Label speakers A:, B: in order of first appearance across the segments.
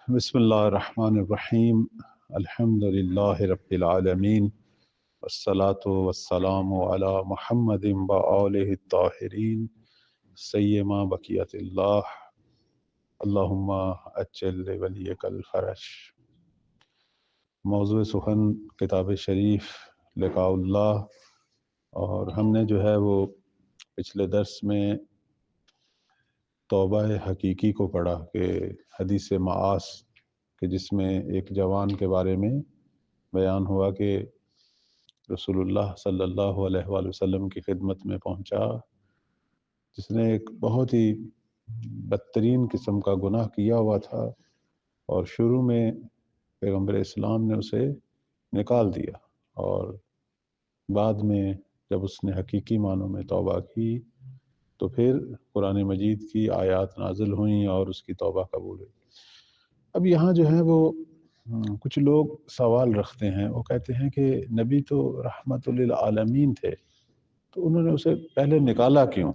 A: بسم اللہ الرحمن الرحیم الحمد للہ رب العالمین والصلاة والسلام علی محمد وآلہ الطاہرین سیما بقیت اللہ اللہم اجل ولیک الفرج۔ موضوع سخن کتاب شریف لقاء اللہ، اور ہم نے جو ہے وہ پچھلے درس میں توبہ حقیقی کو پڑھا کہ حدیث معاص کہ جس میں ایک جوان کے بارے میں بیان ہوا کہ رسول اللہ صلی اللہ علیہ وآلہ وسلم کی خدمت میں پہنچا، جس نے ایک بہت ہی بدترین قسم کا گناہ کیا ہوا تھا، اور شروع میں پیغمبر اسلام نے اسے نکال دیا، اور بعد میں جب اس نے حقیقی معنوں میں توبہ کی تو پھر قرآن مجید کی آیات نازل ہوئیں اور اس کی توبہ قبول ہوئی۔ اب یہاں جو ہے وہ کچھ لوگ سوال رکھتے ہیں، وہ کہتے ہیں کہ نبی تو رحمت للعالمین تھے، تو انہوں نے اسے پہلے نکالا کیوں؟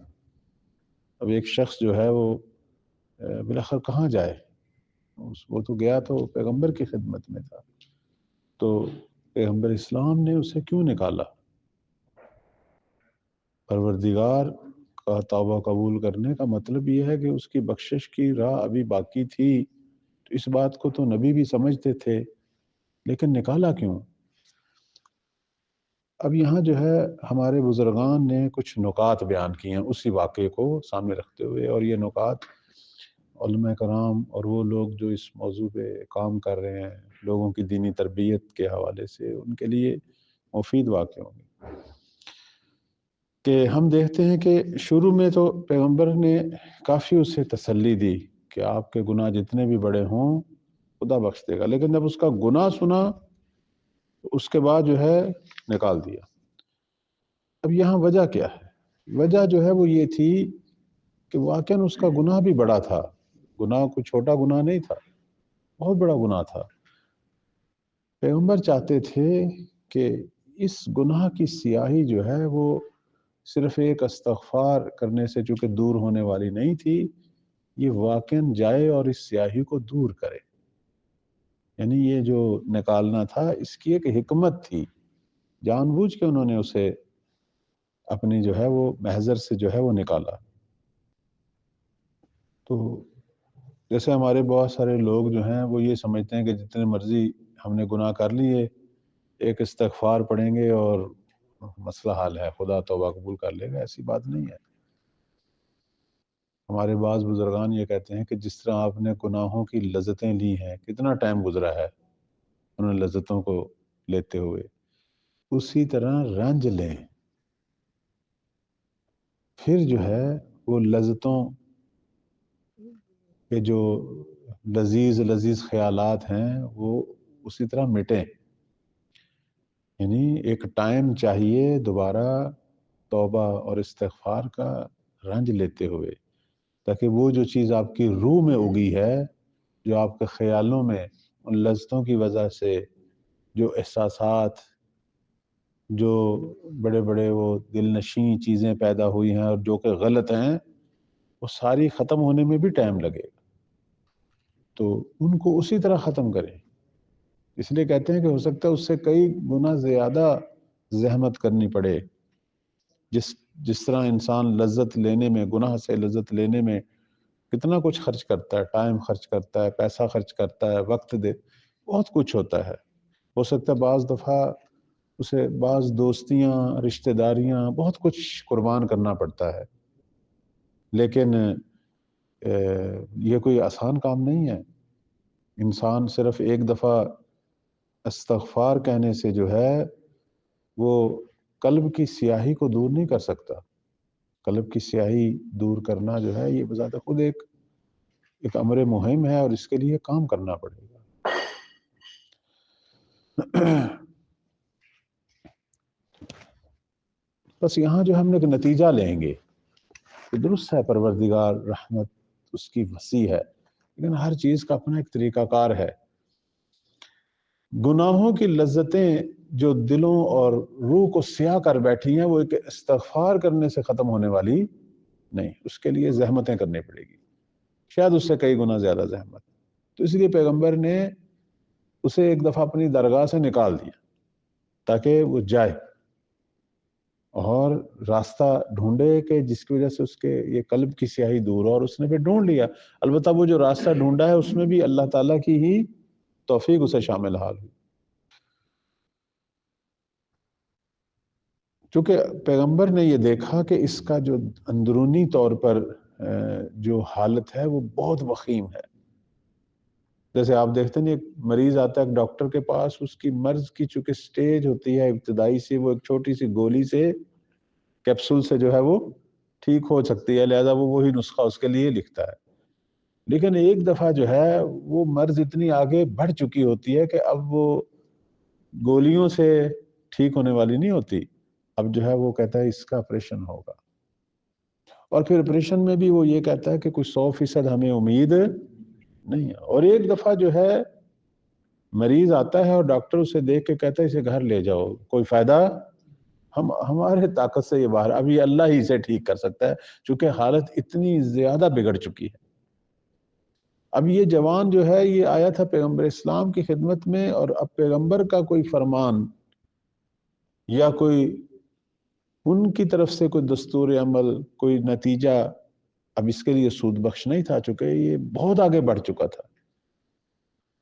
A: اب ایک شخص جو ہے وہ بالاخر کہاں جائے؟ وہ تو گیا تو پیغمبر کی خدمت میں تھا، تو پیغمبر اسلام نے اسے کیوں نکالا؟ پروردگار کا توبہ قبول کرنے کا مطلب یہ ہے کہ اس کی بخشش کی راہ ابھی باقی تھی، تو اس بات کو تو نبی بھی سمجھتے تھے، لیکن نکالا کیوں؟ اب یہاں جو ہے ہمارے بزرگان نے کچھ نکات بیان کیے ہیں اسی واقعے کو سامنے رکھتے ہوئے، اور یہ نکات علماء کرام اور وہ لوگ جو اس موضوع پہ کام کر رہے ہیں لوگوں کی دینی تربیت کے حوالے سے، ان کے لیے مفید واقع ہوں گے۔ کہ ہم دیکھتے ہیں کہ شروع میں تو پیغمبر نے کافی اسے تسلی دی کہ آپ کے گناہ جتنے بھی بڑے ہوں خدا بخش دے گا، لیکن جب اس کا گناہ سنا اس کے بعد جو ہے نکال دیا۔ اب یہاں وجہ کیا ہے؟ وجہ جو ہے وہ یہ تھی کہ واقعاً اس کا گناہ بھی بڑا تھا، گناہ کوئی چھوٹا گناہ نہیں تھا، بہت بڑا گناہ تھا۔ پیغمبر چاہتے تھے کہ اس گناہ کی سیاہی جو ہے وہ صرف ایک استغفار کرنے سے چونکہ دور ہونے والی نہیں تھی، یہ واقعاً جائے اور اس سیاہی کو دور کرے۔ یعنی یہ جو نکالنا تھا اس کی ایک حکمت تھی، جان بوجھ کے انہوں نے اسے اپنی جو ہے وہ محضر سے جو ہے وہ نکالا۔ تو جیسے ہمارے بہت سارے لوگ جو ہیں وہ یہ سمجھتے ہیں کہ جتنے مرضی ہم نے گناہ کر لیے ایک استغفار پڑھیں گے اور مسئلہ حل ہے، خدا توبہ قبول کر لے گا۔ ایسی بات نہیں ہے۔ ہمارے بعض بزرگان یہ کہتے ہیں کہ جس طرح آپ نے گناہوں کی لذتیں لی ہیں، کتنا ٹائم گزرا ہے انہوں نے لذتوں کو لیتے ہوئے، اسی طرح رنج لیں، پھر جو ہے وہ لذتوں کے جو لذیذ خیالات ہیں وہ اسی طرح مٹیں۔ یعنی ایک ٹائم چاہیے دوبارہ توبہ اور استغفار کا رنج لیتے ہوئے، تاکہ وہ جو چیز آپ کی روح میں اگی ہے، جو آپ کے خیالوں میں ان لذتوں کی وجہ سے جو احساسات، جو بڑے بڑے وہ دل نشیں چیزیں پیدا ہوئی ہیں اور جو کہ غلط ہیں، وہ ساری ختم ہونے میں بھی ٹائم لگے گا، تو ان کو اسی طرح ختم کریں۔ اس لیے کہتے ہیں کہ ہو سکتا ہے اس سے کئی گنا زیادہ زحمت کرنی پڑے۔ جس طرح انسان لذت لینے میں، گناہ سے لذت لینے میں کتنا کچھ خرچ کرتا ہے، ٹائم خرچ کرتا ہے، پیسہ خرچ کرتا ہے، وقت دے، بہت کچھ ہوتا ہے۔ ہو سکتا ہے بعض دفعہ اسے بعض دوستیاں، رشتہ داریاں، بہت کچھ قربان کرنا پڑتا ہے، لیکن یہ کوئی آسان کام نہیں ہے۔ انسان صرف ایک دفعہ استغفار کہنے سے جو ہے وہ قلب کی سیاہی کو دور نہیں کر سکتا۔ قلب کی سیاہی دور کرنا جو ہے یہ بذات خود ایک امر مہم ہے، اور اس کے لیے کام کرنا پڑے گا۔ بس یہاں جو ہم نے ایک نتیجہ لیں گے کہ درست ہے پروردگار رحمت اس کی وسیع ہے، لیکن ہر چیز کا اپنا ایک طریقہ کار ہے۔ گناہوں کی لذتیں جو دلوں اور روح کو سیاہ کر بیٹھی ہیں وہ ایک استغفار کرنے سے ختم ہونے والی نہیں، اس کے لیے زحمتیں کرنی پڑے گی، شاید اس سے کئی گنا زیادہ زحمت۔ تو اس لیے پیغمبر نے اسے ایک دفعہ اپنی درگاہ سے نکال دیا تاکہ وہ جائے اور راستہ ڈھونڈے کہ جس کی وجہ سے اس کے یہ قلب کی سیاہی دور ہو، اور اس نے پھر ڈھونڈ لیا۔ البتہ وہ جو راستہ ڈھونڈا ہے اس میں بھی اللہ تعالیٰ کی ہی توفیق اسے شامل حال ہوئی، چونکہ پیغمبر نے یہ دیکھا کہ اس کا جو اندرونی طور پر جو حالت ہے وہ بہت وخیم ہے۔ جیسے آپ دیکھتے ہیں ایک مریض آتا ہے ایک ڈاکٹر کے پاس، اس کی مرض کی چونکہ سٹیج ہوتی ہے ابتدائی سے، وہ ایک چھوٹی سی گولی سے، کیپسول سے جو ہے وہ ٹھیک ہو سکتی ہے، لہذا وہ وہی نسخہ اس کے لیے لکھتا ہے۔ لیکن ایک دفعہ جو ہے وہ مرض اتنی آگے بڑھ چکی ہوتی ہے کہ اب وہ گولیوں سے ٹھیک ہونے والی نہیں ہوتی، اب جو ہے وہ کہتا ہے اس کا آپریشن ہوگا، اور پھر آپریشن میں بھی وہ یہ کہتا ہے کہ کوئی 100% ہمیں امید نہیں ہے۔ اور ایک دفعہ جو ہے مریض آتا ہے اور ڈاکٹر اسے دیکھ کے کہتا ہے اسے گھر لے جاؤ، کوئی فائدہ ہمارے طاقت سے یہ باہر، اب یہ اللہ ہی اسے ٹھیک کر سکتا ہے، چونکہ حالت اتنی زیادہ بگڑ چکی ہے۔ اب یہ جوان جو ہے یہ آیا تھا پیغمبر اسلام کی خدمت میں، اور اب پیغمبر کا کوئی فرمان یا کوئی ان کی طرف سے کوئی دستور عمل، کوئی نتیجہ اب اس کے لیے سود بخش نہیں تھا، چونکہ یہ بہت آگے بڑھ چکا تھا،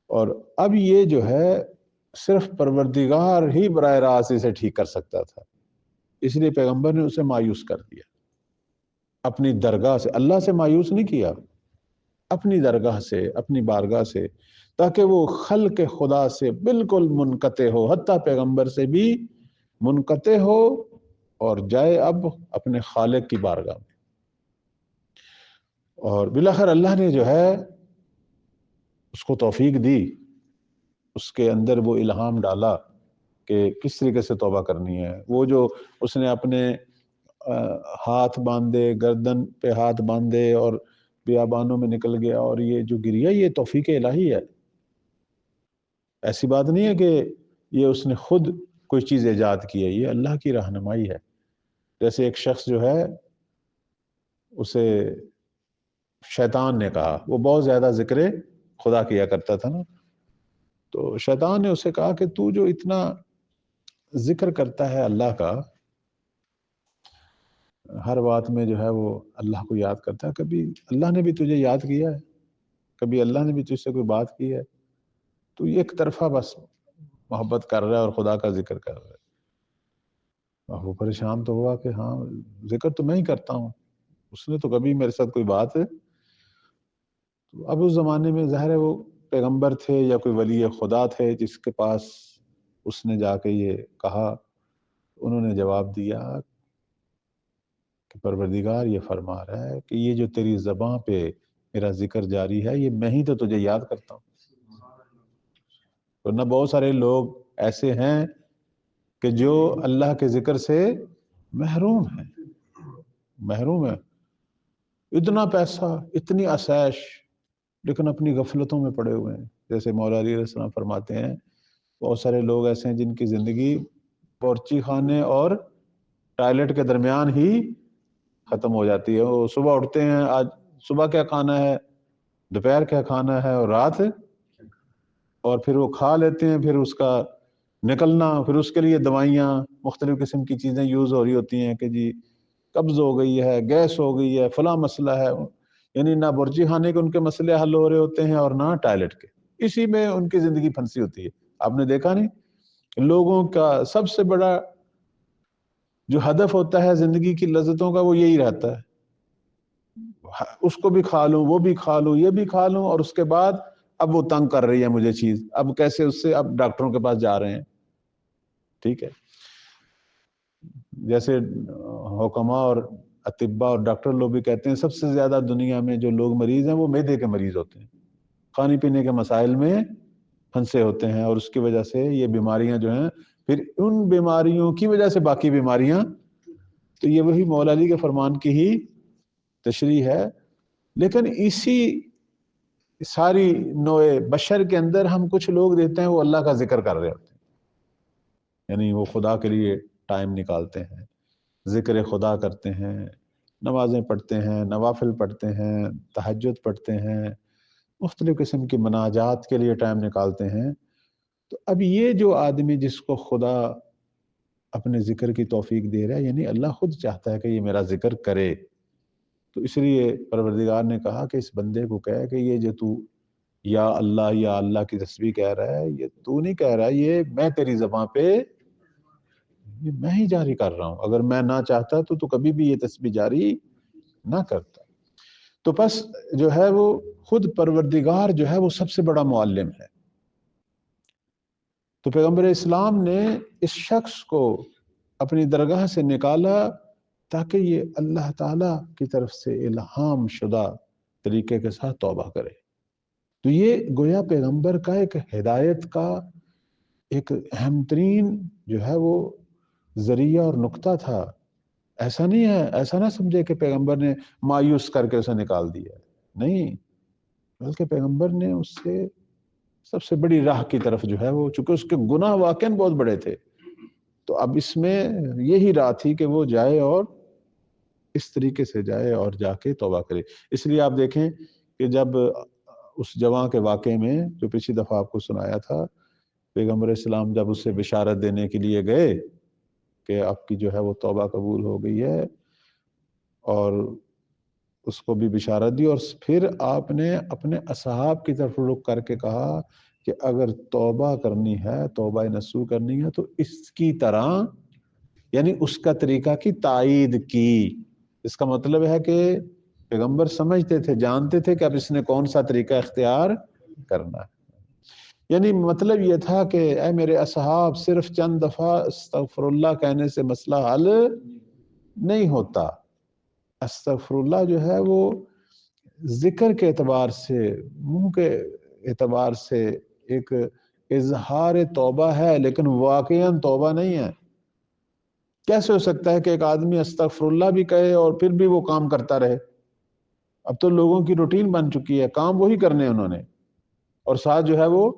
A: اور اب یہ جو ہے صرف پروردگار ہی براہ راست اسے ٹھیک کر سکتا تھا، اس لیے پیغمبر نے اسے مایوس کر دیا اپنی درگاہ سے۔ اللہ سے مایوس نہیں کیا، اپنی درگاہ سے، اپنی بارگاہ سے، تاکہ وہ خلق خدا سے بالکل منقطع ہو، حتیٰ پیغمبر سے بھی منقطع ہو، اور جائے اب اپنے خالق کی بارگاہ میں۔ اور بالآخر اللہ نے جو ہے اس کو توفیق دی، اس کے اندر وہ الہام ڈالا کہ کس طریقے سے توبہ کرنی ہے۔ وہ جو اس نے اپنے ہاتھ باندھے، گردن پہ ہاتھ باندھے اور بیابانوں میں نکل گیا، اور یہ جو گریا یہ توفیق الہی ہے، ایسی بات نہیں ہے کہ یہ اس نے خود کوئی چیز ایجاد کی ہے، یہ اللہ کی رہنمائی ہے۔ جیسے ایک شخص جو ہے اسے شیطان نے کہا، وہ بہت زیادہ ذکر خدا کیا کرتا تھا نا، تو شیطان نے اسے کہا کہ تو جو اتنا ذکر کرتا ہے اللہ کا، ہر بات میں جو ہے وہ اللہ کو یاد کرتا ہے، کبھی اللہ نے بھی تجھے یاد کیا ہے؟ کبھی اللہ نے بھی تجھ سے کوئی بات کی ہے؟ تو یہ ایک طرفہ بس محبت کر رہا ہے اور خدا کا ذکر کر رہا ہے۔ اور وہ پریشان تو ہوا کہ ہاں ذکر تو میں ہی کرتا ہوں، اس نے تو کبھی میرے ساتھ کوئی بات ہے؟ تو اب اس زمانے میں ظاہر ہے وہ پیغمبر تھے یا کوئی ولی خدا تھے جس کے پاس اس نے جا کے یہ کہا، انہوں نے جواب دیا کہ پروردگار یہ فرما رہا ہے کہ یہ جو تیری زباں پہ میرا ذکر جاری ہے، یہ میں ہی تو تجھے یاد کرتا ہوں، ورنہ بہت سارے لوگ ایسے ہیں کہ جو اللہ کے ذکر سے محروم ہیں، محروم ہیں، اتنا پیسہ، اتنی آسائش، لیکن اپنی غفلتوں میں پڑے ہوئے ہیں۔ جیسے مولا علی علیہ السلام فرماتے ہیں بہت سارے لوگ ایسے ہیں جن کی زندگی بورچی خانے اور ٹائلٹ کے درمیان ہی ختم ہو جاتی ہے۔ وہ صبح اٹھتے ہیں، آج صبح کیا کھانا ہے، دوپہر کیا کھانا ہے، اور رات، اور پھر وہ کھا لیتے ہیں، پھر اس کا نکلنا، پھر اس کے لیے دوائیاں، مختلف قسم کی چیزیں یوز ہو رہی ہوتی ہیں کہ جی قبض ہو گئی ہے، گیس ہو گئی ہے، فلاں مسئلہ ہے، یعنی نہ برچی خانے کے ان کے مسئلے حل ہو رہے ہوتے ہیں اور نہ ٹائلٹ کے، اسی میں ان کی زندگی پھنسی ہوتی ہے۔ آپ نے دیکھا نہیں، لوگوں کا سب سے بڑا جو ہدف ہوتا ہے زندگی کی لذتوں کا وہ یہی رہتا ہے، اس کو بھی کھا لوں، وہ بھی کھا لوں، یہ بھی کھا لوں، اور اس کے بعد اب وہ تنگ کر رہی ہے مجھے چیز، اب کیسے اس سے، اب ڈاکٹروں کے پاس جا رہے ہیں۔ ٹھیک ہے، جیسے حکماء اور اطباء اور ڈاکٹر لوگ بھی کہتے ہیں سب سے زیادہ دنیا میں جو لوگ مریض ہیں وہ معدے کے مریض ہوتے ہیں، کھانے پینے کے مسائل میں پھنسے ہوتے ہیں، اور اس کی وجہ سے یہ بیماریاں جو ہیں، پھر ان بیماریوں کی وجہ سے باقی بیماریاں، تو یہ وہی مولا علی کے فرمان کی ہی تشریح ہے۔ لیکن اسی ساری نوع بشر کے اندر ہم کچھ لوگ دیتے ہیں وہ اللہ کا ذکر کر رہے ہوتے ہیں، یعنی وہ خدا کے لیے ٹائم نکالتے ہیں، ذکر خدا کرتے ہیں، نمازیں پڑھتے ہیں، نوافل پڑھتے ہیں، تہجد پڑھتے ہیں، مختلف قسم کی مناجات کے لیے ٹائم نکالتے ہیں. تو اب یہ جو آدمی جس کو خدا اپنے ذکر کی توفیق دے رہا ہے، یعنی اللہ خود چاہتا ہے کہ یہ میرا ذکر کرے، تو اس لیے پروردگار نے کہا کہ اس بندے کو کہے کہ یہ جو تو یا اللہ کی تسبیح کہہ رہا ہے، یہ تو نہیں کہہ رہا، یہ میں تیری زبان پہ یہ میں ہی جاری کر رہا ہوں. اگر میں نہ چاہتا تو کبھی بھی یہ تسبیح جاری نہ کرتا. تو پس جو ہے وہ خود پروردگار جو ہے وہ سب سے بڑا معلم ہے. تو پیغمبر اسلام نے اس شخص کو اپنی درگاہ سے نکالا تاکہ یہ اللہ تعالیٰ کی طرف سے الہام شدہ طریقے کے ساتھ توبہ کرے. تو یہ گویا پیغمبر کا ایک ہدایت کا ایک اہم ترین جو ہے وہ ذریعہ اور نقطہ تھا. ایسا نہیں ہے، ایسا نہ سمجھے کہ پیغمبر نے مایوس کر کے اسے نکال دیا، نہیں، بلکہ پیغمبر نے اس سے سب سے بڑی راہ کی طرف جو ہے وہ، چونکہ اس کے گناہ واقعاً بہت بڑے تھے، تو اب اس میں یہی راہ تھی کہ وہ جائے اور اس طریقے سے جائے اور جا کے توبہ کرے. اس لیے آپ دیکھیں کہ جب اس جوان کے واقعے میں جو پچھلی دفعہ آپ کو سنایا تھا، پیغمبر اسلام جب اسے بشارت دینے کے لیے گئے کہ آپ کی جو ہے وہ توبہ قبول ہو گئی ہے، اور اس کو بھی بشارت دی، اور پھر آپ نے اپنے اصحاب کی طرف رخ کر کے کہا کہ اگر توبہ کرنی ہے، توبہ نصوح کرنی ہے، تو اس کی طرح، یعنی اس کا طریقہ کی تائید کی. اس کا مطلب ہے کہ پیغمبر سمجھتے تھے، جانتے تھے کہ اب اس نے کون سا طریقہ اختیار کرنا ہے. یعنی مطلب یہ تھا کہ اے میرے اصحاب، صرف چند دفعہ استغفر اللہ کہنے سے مسئلہ حل نہیں ہوتا. استغفر اللہ جو ہے وہ ذکر کے اعتبار سے، منہ کے اعتبار سے ایک اظہار توبہ ہے، لیکن واقعاً توبہ نہیں ہے. کیسے ہو سکتا ہے کہ ایک آدمی استغفر اللہ بھی کہے اور پھر بھی وہ کام کرتا رہے؟ اب تو لوگوں کی روٹین بن چکی ہے، کام وہی کرنے انہوں نے، اور ساتھ جو ہے وہ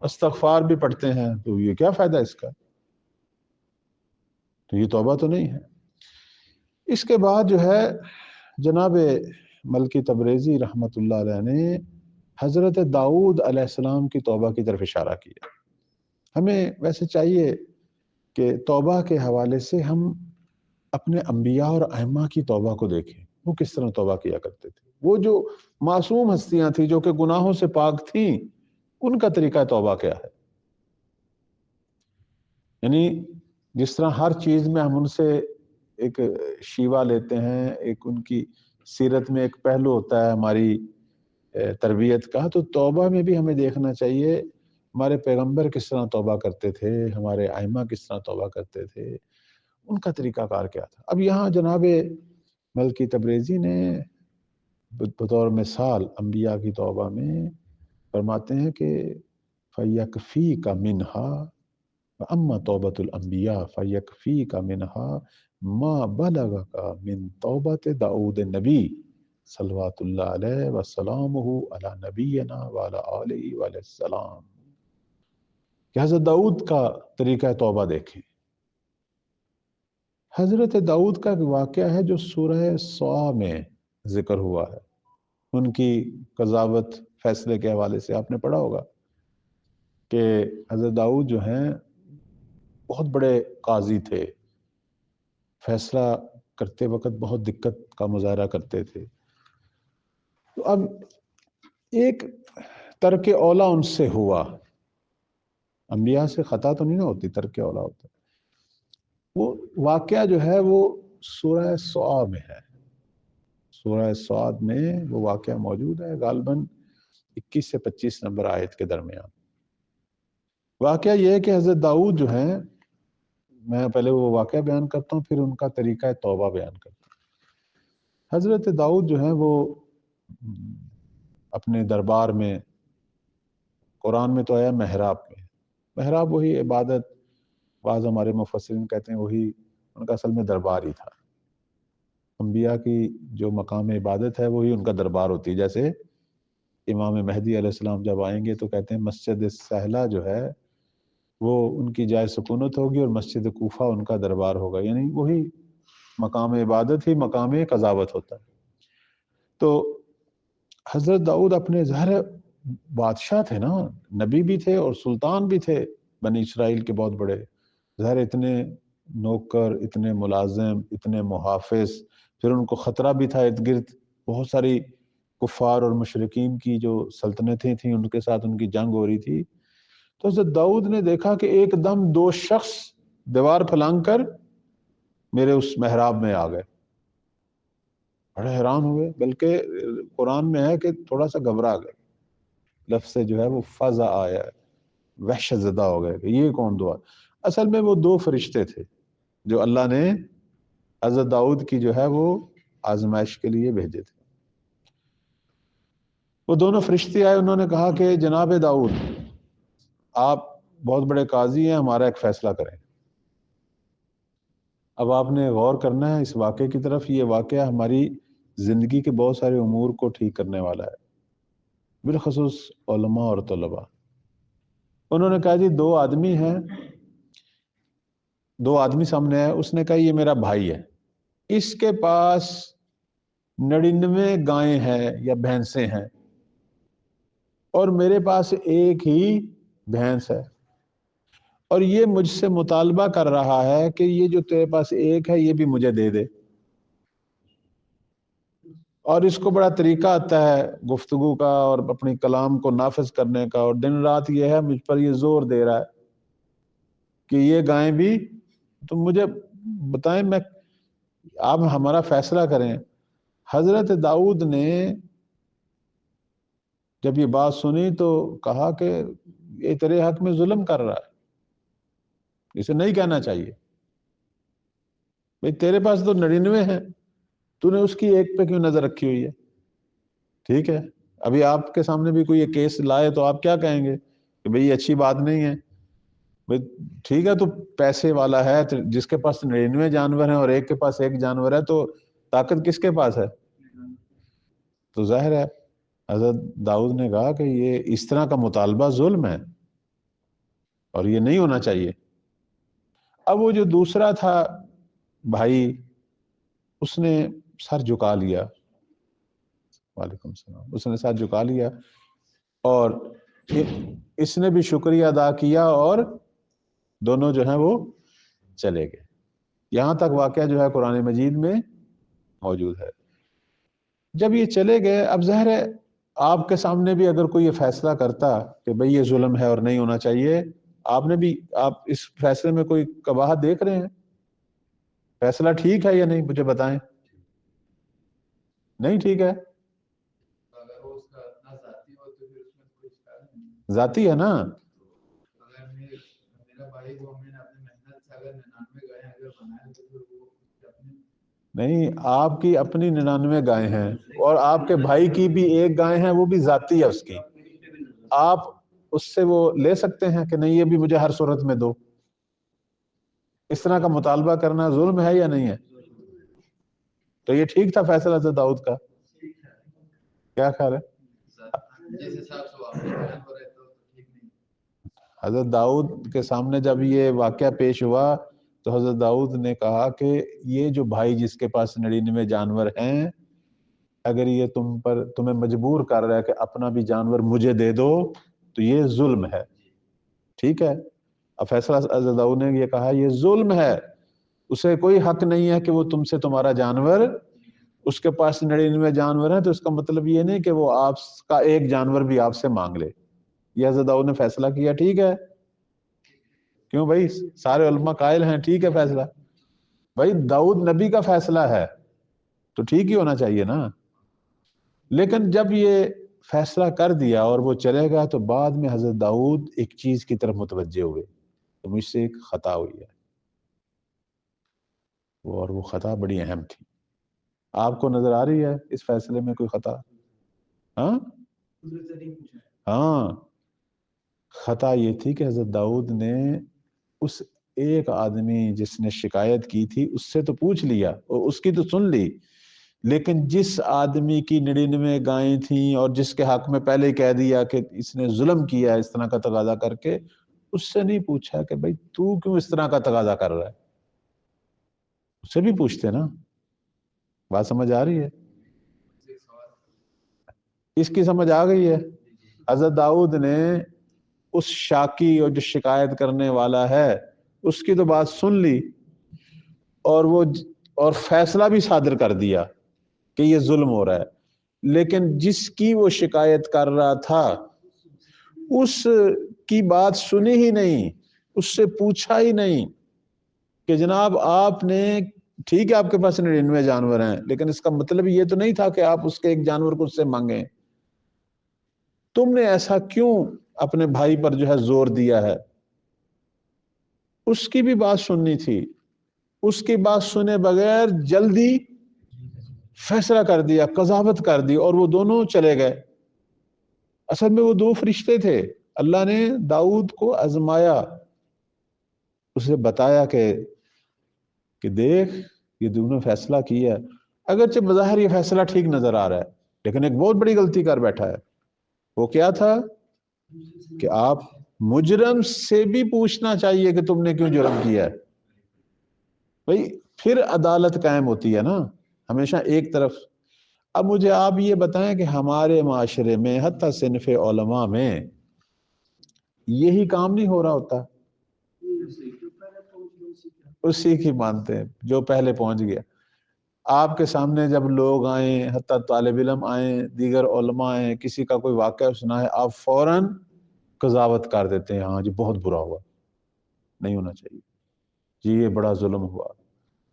A: استغفار بھی پڑھتے ہیں، تو یہ کیا فائدہ اس کا؟ تو یہ توبہ تو نہیں ہے. اس کے بعد جو ہے جناب ملکی تبریزی رحمۃ اللہ علیہ نے حضرت داؤد علیہ السلام کی توبہ کی طرف اشارہ کیا. ہمیں ویسے چاہیے کہ توبہ کے حوالے سے ہم اپنے انبیاء اور ائمہ کی توبہ کو دیکھیں، وہ کس طرح توبہ کیا کرتے تھے. وہ جو معصوم ہستیاں تھیں جو کہ گناہوں سے پاک تھیں، ان کا طریقہ توبہ کیا ہے. یعنی جس طرح ہر چیز میں ہم ان سے ایک شیوا لیتے ہیں، ایک ان کی سیرت میں ایک پہلو ہوتا ہے ہماری تربیت کا، تو توبہ میں بھی ہمیں دیکھنا چاہیے ہمارے پیغمبر کس طرح توبہ کرتے تھے، ہمارے ائمہ کس طرح توبہ کرتے تھے، ان کا طریقہ کار کیا تھا. اب یہاں جناب ملکی تبریزی نے بطور مثال انبیاء کی توبہ میں فرماتے ہیں کہ فَيَكْفِيكَ مِنْهَا وَأَمَّا تَوْبَةُ الْأَنْبِيَاءِ فَيَكْفِيكَ مِنْهَا مَا بَلَغَكَ مِنْ تَوْبَةِ داؤد النبی صلوات اللہ علیہ وسلامہ علی نبینا وعلی آلہ وعلیہ السلام. کہ حضرت داؤد کا طریقہ توبہ دیکھیں. حضرت داؤد کا ایک واقعہ ہے جو سورہ صا میں ذکر ہوا ہے. ان کی قضاوت فیصلے کے حوالے سے آپ نے پڑھا ہوگا کہ حضرت داؤد جو ہیں بہت بڑے قاضی تھے، فیصلہ کرتے وقت بہت دقت کا مظاہرہ کرتے تھے. تو اب ایک ترک اولا ان سے ہوا. انبیاء سے خطا تو نہیں نہ ہوتی، ترک اولا ہوتا. وہ واقعہ جو ہے وہ سورہ صا میں ہے. سورہ صاد میں وہ واقعہ موجود ہے، غالباً 21 سے 25 نمبر آیت کے درمیان. واقعہ یہ ہے کہ حضرت داؤد جو ہیں، میں پہلے وہ واقعہ بیان کرتا ہوں پھر ان کا طریقہ توبہ بیان کرتا ہوں. حضرت داؤد جو ہیں وہ اپنے دربار میں، قرآن میں تو آیا محراب میں، محراب وہی عبادت، بعض ہمارے مفسرین کہتے ہیں وہی ان کا اصل میں دربار ہی تھا. انبیاء کی جو مقام عبادت ہے وہی ان کا دربار ہوتی ہے. جیسے امام مہدی علیہ السلام جب آئیں گے تو کہتے ہیں مسجد سہلہ جو ہے وہ ان کی جائے سکونت ہوگی اور مسجد کوفہ ان کا دربار ہوگا. یعنی وہی مقام عبادت ہی مقام قضاوت ہوتا ہے. تو حضرت داؤد اپنے ظاہر بادشاہ تھے نا، نبی بھی تھے اور سلطان بھی تھے بنی اسرائیل کے بہت بڑے، ظاہر اتنے نوکر، اتنے ملازم، اتنے محافظ، پھر ان کو خطرہ بھی تھا ارد گرد، بہت ساری کفار اور مشرکین کی جو سلطنتیں تھیں ان کے ساتھ ان کی جنگ ہو رہی تھی. تو حضرت داؤد نے دیکھا کہ ایک دم 2 شخص دیوار پھلانگ کر میرے اس محراب میں آ گئے. بڑے حیران ہوئے، بلکہ قرآن میں ہے کہ تھوڑا سا گھبرا گئے، لفظ سے جو ہے وہ فزع آیا ہے، وحشت زدہ ہو گئے کہ یہ کون دعا. اصل میں وہ 2 فرشتے تھے جو اللہ نے حضرت داؤد کی جو ہے وہ آزمائش کے لیے بھیجے تھے. وہ دونوں فرشتے آئے، انہوں نے کہا کہ جناب داؤد آپ بہت بڑے قاضی ہیں، ہمارا ایک فیصلہ کریں. اب آپ نے غور کرنا ہے اس واقعے کی طرف. یہ واقعہ ہماری زندگی کے بہت سارے امور کو ٹھیک کرنے والا ہے، بالخصوص علماء اور طلباء. انہوں نے کہا جی 2 آدمی ہیں، 2 آدمی سامنے آئے. اس نے کہا یہ میرا بھائی ہے، اس کے پاس 99 گائیں ہیں یا بھینسیں ہیں اور میرے پاس ایک ہی بھینس ہے، اور یہ مجھ سے مطالبہ کر رہا ہے کہ یہ جو تیرے پاس ایک ہے یہ بھی مجھے دے دے. اور اس کو بڑا طریقہ آتا ہے گفتگو کا اور اپنی کلام کو نافذ کرنے کا، اور دن رات یہ ہے مجھ پر یہ زور دے رہا ہے کہ یہ گائیں بھی. تو مجھے بتائیں، میں آپ ہمارا فیصلہ کریں. حضرت داؤد نے جب یہ بات سنی تو کہا کہ یہ تیرے حق میں ظلم کر رہا ہے، اسے نہیں کہنا چاہیے. بھئی تیرے پاس تو 99 ہیں، تو نے اس کی ایک پہ کیوں نظر رکھی ہوئی ہے؟ ٹھیک ہے، ابھی آپ کے سامنے بھی کوئی یہ کیس لائے تو آپ کیا کہیں گے کہ بھئی یہ اچھی بات نہیں ہے. بھئی ٹھیک ہے، تو پیسے والا ہے، جس کے پاس 99 جانور ہیں اور ایک کے پاس ایک جانور ہے، تو طاقت کس کے پاس ہے؟ تو ظاہر ہے حضرت داؤد نے کہا کہ یہ اس طرح کا مطالبہ ظلم ہے اور یہ نہیں ہونا چاہیے. اب وہ جو دوسرا تھا بھائی، اس نے سر جھکا لیا. وعلیکم السلام. اس نے سر جھکا لیا اور اس نے بھی شکریہ ادا کیا اور دونوں جو ہیں وہ چلے گئے. یہاں تک واقعہ جو ہے قرآن مجید میں موجود ہے. جب یہ چلے گئے، اب ظاہر ہے آپ کے سامنے بھی اگر کوئی یہ فیصلہ کرتا کہ بھئی یہ ظلم ہے اور نہیں ہونا چاہیے، آپ اس فیصلے میں کوئی قباحت دیکھ رہے ہیں؟ فیصلہ ٹھیک ہے یا نہیں؟ مجھے بتائیں. نہیں ٹھیک ہے، ذاتی ہے نا. نہیں، آپ کی اپنی 99 گائیں ہیں اور آپ کے بھائی کی بھی ایک گائے ہیں، وہ بھی ذاتی ہے اس کی. آپ اس سے وہ لے سکتے ہیں کہ نہیں یہ بھی مجھے ہر صورت میں دو. اس طرح کا مطالبہ کرنا ظلم ہے یا نہیں ہے؟ تو یہ ٹھیک تھا فیصلہ حضرت داؤد کا؟ کیا خیال ہے؟ حضرت داؤد کے سامنے جب یہ واقعہ پیش ہوا تو حضرت داؤد نے کہا کہ یہ جو بھائی جس کے پاس 99 جانور ہیں، اگر یہ تمہیں مجبور کر رہا ہے کہ اپنا بھی جانور مجھے دے دو تو یہ ظلم ہے. ٹھیک ہے، اب فیصلہ حضرت داؤد نے یہ کہا یہ ظلم ہے، اسے کوئی حق نہیں ہے کہ وہ تم سے تمہارا جانور، اس کے پاس 99 جانور ہیں تو اس کا مطلب یہ نہیں کہ وہ آپ کا ایک جانور بھی آپ سے مانگ لے. یہ حضرت داؤد نے فیصلہ کیا، ٹھیک ہے. کیوں بھائی؟ سارے علماء قائل ہیں ٹھیک ہے فیصلہ. بھائی داؤد نبی کا فیصلہ ہے تو ٹھیک ہی ہونا چاہیے نا. لیکن جب یہ فیصلہ کر دیا اور وہ چلے گا تو بعد میں حضرت داؤد ایک چیز کی طرف متوجہ ہوئے تو مجھ سے ایک خطا ہوئی ہے، اور وہ خطا بڑی اہم تھی. آپ کو نظر آ رہی ہے اس فیصلے میں کوئی خطا؟ ہاں، خطا یہ تھی کہ حضرت داؤد نے اس ایک آدمی جس نے شکایت کی تھی اس سے تو پوچھ لیا اور اس کی تو سن لی، لیکن جس آدمی کی 99 گائیں تھیں اور جس کے حق میں پہلے ہی کہہ دیا کہ اس نے ظلم کیا اس طرح کا تقاضا کر کے، اس سے نہیں پوچھا کہ بھئی تو کیوں اس طرح کا تقاضا کر رہا ہے. اس سے بھی پوچھتے نا. بات سمجھ آ رہی ہے؟ اس کی سمجھ آ گئی ہے؟ حضرت داؤد نے اس شاکی اور جو شکایت کرنے والا ہے اس کی تو بات سن لی اور فیصلہ بھی صادر کر دیا کہ یہ ظلم ہو رہا ہے، لیکن جس کی وہ شکایت کر رہا تھا اس کی بات سنی ہی نہیں، اس سے پوچھا ہی نہیں کہ جناب آپ نے، ٹھیک ہے آپ کے پاس 99 جانور ہیں، لیکن اس کا مطلب یہ تو نہیں تھا کہ آپ اس کے ایک جانور کو اس سے مانگیں، تم نے ایسا کیوں اپنے بھائی پر جو ہے زور دیا ہے؟ اس کی بھی بات سننی تھی، اس کی بات سنے بغیر جلدی فیصلہ کر دیا، قضاوت کر دی، اور وہ دونوں چلے گئے۔ اصل میں وہ دو فرشتے تھے، اللہ نے داؤد کو آزمایا، اسے بتایا کہ دیکھ یہ دونوں فیصلہ کیا ہے، اگرچہ بظاہر یہ فیصلہ ٹھیک نظر آ رہا ہے لیکن ایک بہت بڑی غلطی کر بیٹھا ہے۔ وہ کیا تھا کہ آپ مجرم سے بھی پوچھنا چاہیے کہ تم نے کیوں جرم کیا ہے، بھئی پھر عدالت قائم ہوتی ہے نا، ہمیشہ ایک طرف۔ اب مجھے آپ یہ بتائیں کہ ہمارے معاشرے میں حتی صنف علماء میں یہی کام نہیں ہو رہا ہوتا؟ اسی کی مانتے ہیں جو پہلے پہنچ گیا۔ آپ کے سامنے جب لوگ آئیں، حتی طالب علم آئیں، دیگر علماء آئیں، کسی کا کوئی واقعہ سنا ہے، آپ فوراً قضاوت کر دیتے ہیں، ہاں جی بہت برا ہوا، نہیں ہونا چاہیے جی، یہ بڑا ظلم ہوا،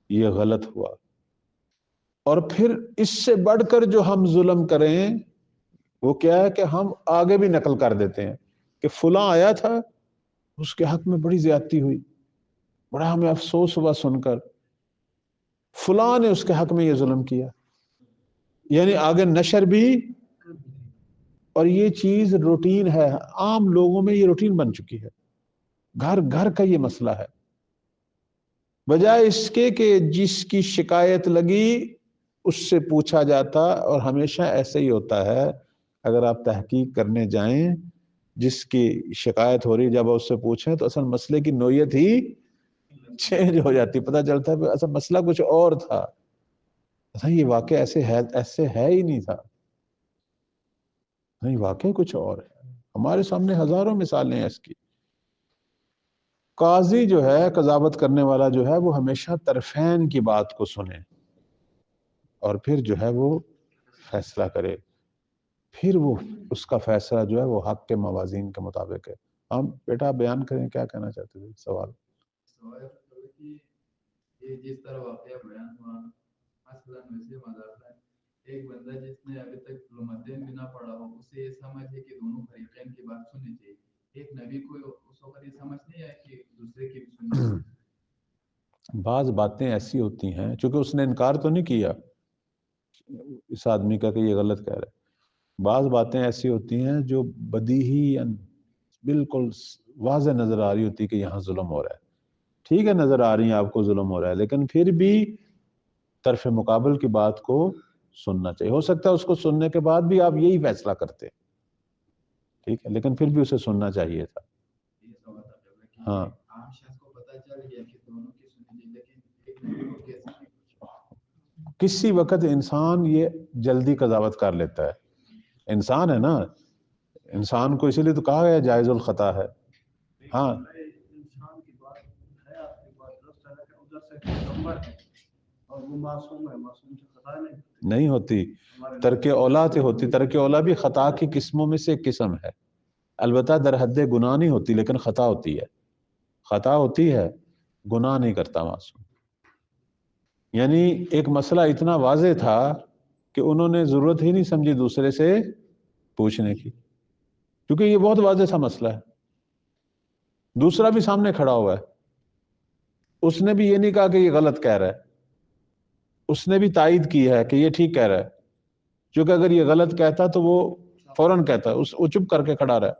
A: یہ غلط ہوا۔ اور پھر اس سے بڑھ کر جو ہم ظلم کریں وہ کیا ہے کہ ہم آگے بھی نقل کر دیتے ہیں کہ فلاں آیا تھا، اس کے حق میں بڑی زیادتی ہوئی، بڑا ہمیں افسوس ہوا سن کر، فلاں نے اس کے حق میں یہ ظلم کیا، یعنی آگے نشر بھی۔ اور یہ چیز روٹین ہے، عام لوگوں میں یہ روٹین بن چکی ہے، گھر گھر کا یہ مسئلہ ہے، بجائے اس کے کہ جس کی شکایت لگی اس سے پوچھا جاتا۔ اور ہمیشہ ایسے ہی ہوتا ہے، اگر آپ تحقیق کرنے جائیں، جس کی شکایت ہو رہی جب اس سے پوچھیں تو اصل مسئلے کی نوعیت ہی چینج ہو جاتی، پتہ چلتا ہے اصل مسئلہ کچھ اور تھا، اصل یہ واقعہ ایسے ہے ہی نہیں تھا، نہیں واقعہ کچھ اور ہے۔ ہمارے سامنے ہزاروں مثالیں ہیں اس کی۔ قاضی جو ہے، قضاوت کرنے والا جو ہے، وہ ہمیشہ طرفین کی بات کو سنے اور پھر جو ہے وہ فیصلہ کرے، پھر وہ اس کا فیصلہ جو ہے وہ حق کے موازین کے مطابق ہے۔ ہم بیٹا بیان کریں، کیا کہنا چاہتے تھے؟ سوال
B: یہ جس طرح واقعہ بیان ہوا، مثلا ویسے مدارسہ ایک بندہ جس نے ابھی تک علومدین بھی نہ پڑھا ہو، اسے یہ سمجھ ہے کہ دونوں فریقین کی بات سننی چاہیے۔ ایک نبی کو اس وقت یہ سمجھ نہیں آئے کہ دوسرے کی بھی سننی چاہیے۔
A: بعض باتیں ایسی ہوتی ہیں، چونکہ اس نے انکار تو نہیں کیا اس آدمی کا کہ یہ غلط کہہ رہا ہے، بعض باتیں ایسی ہوتی ہیں جو بدیہی بالکل واضح نظر آ رہی ہوتی کہ یہاں ظلم ہو رہا ہے، ٹھیک ہے نظر آ رہی ہیں آپ کو ظلم ہو رہا ہے، لیکن پھر بھی طرف مقابل کی بات کو سننا چاہیے۔ ہو سکتا ہے اس کو سننے کے بعد بھی آپ یہی فیصلہ کرتے، ٹھیک ہے، لیکن پھر بھی اسے سننا چاہیے تھا۔ ہاں کسی وقت انسان یہ جلدی قضاوت کر لیتا ہے، انسان ہے نا، انسان کو اسی لیے تو کہا گیا جائز الخطا ہے۔ ہاں نہیں ہوتی، ترک اولا سے ہوتی، ترک اولا بھی خطا کی قسموں میں سے ایک قسم ہے، البتہ در حد گناہ نہیں ہوتی لیکن خطا ہوتی ہے، خطا ہوتی ہے، گناہ نہیں کرتا معصوم۔ یعنی ایک مسئلہ اتنا واضح تھا کہ انہوں نے ضرورت ہی نہیں سمجھی دوسرے سے پوچھنے کی، کیونکہ یہ بہت واضح سا مسئلہ ہے، دوسرا بھی سامنے کھڑا ہوا ہے، اس نے بھی یہ نہیں کہا کہ یہ غلط کہہ رہا ہے، اس نے بھی تائید کی ہے کہ یہ ٹھیک کہہ رہا ہے، کیونکہ اگر یہ غلط کہتا تو وہ فوراً کہتا، وہ چپ کر کے کھڑا رہا،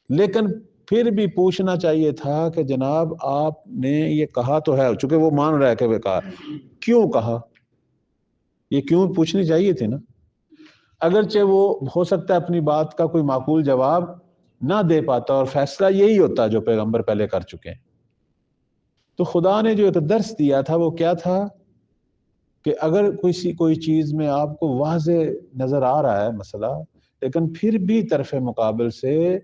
A: لیکن پھر بھی پوچھنا چاہیے تھا کہ جناب آپ نے یہ کہا تو ہے، چونکہ وہ مان رہا ہے کہ وہ کہا، کیوں کہا؟ یہ کیوں پوچھنی چاہیے تھی نا، اگرچہ وہ ہو سکتا ہے اپنی بات کا کوئی معقول جواب نہ دے پاتا اور فیصلہ یہی ہوتا جو پیغمبر پہلے کر چکے ہیں۔ تو خدا نے جو ایک درس دیا تھا وہ کیا تھا کہ اگر کوئی چیز میں آپ کو واضح نظر آ رہا ہے مسئلہ، لیکن پھر بھی طرف مقابل سے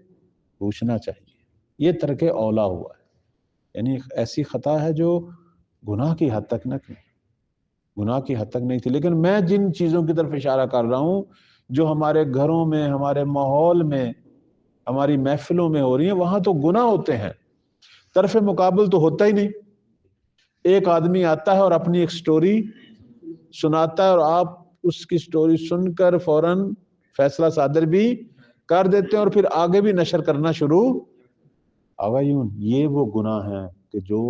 A: پوچھنا چاہیے، یہ ترک اولا ہوا ہے. یعنی ایسی خطا ہے جو گناہ کی حد تک نہ تھی، گناہ کی حد تک نہیں تھی. لیکن میں جن چیزوں کی طرف اشارہ کر رہا ہوں جو ہمارے گھروں میں، ہمارے ماحول میں، ہماری محفلوں میں ہو رہی ہیں، وہاں تو گناہ ہوتے ہیں، طرف مقابل تو ہوتا ہی نہیں. ایک آدمی آتا ہے اور اپنی ایک سٹوری سناتا ہے اور آپ اس کی سٹوری سن کر فوراً فیصلہ صادر بھی کر دیتے ہیں اور پھر آگے بھی نشر کرنا شروع آغایون. یہ وہ گناہ ہیں کہ جو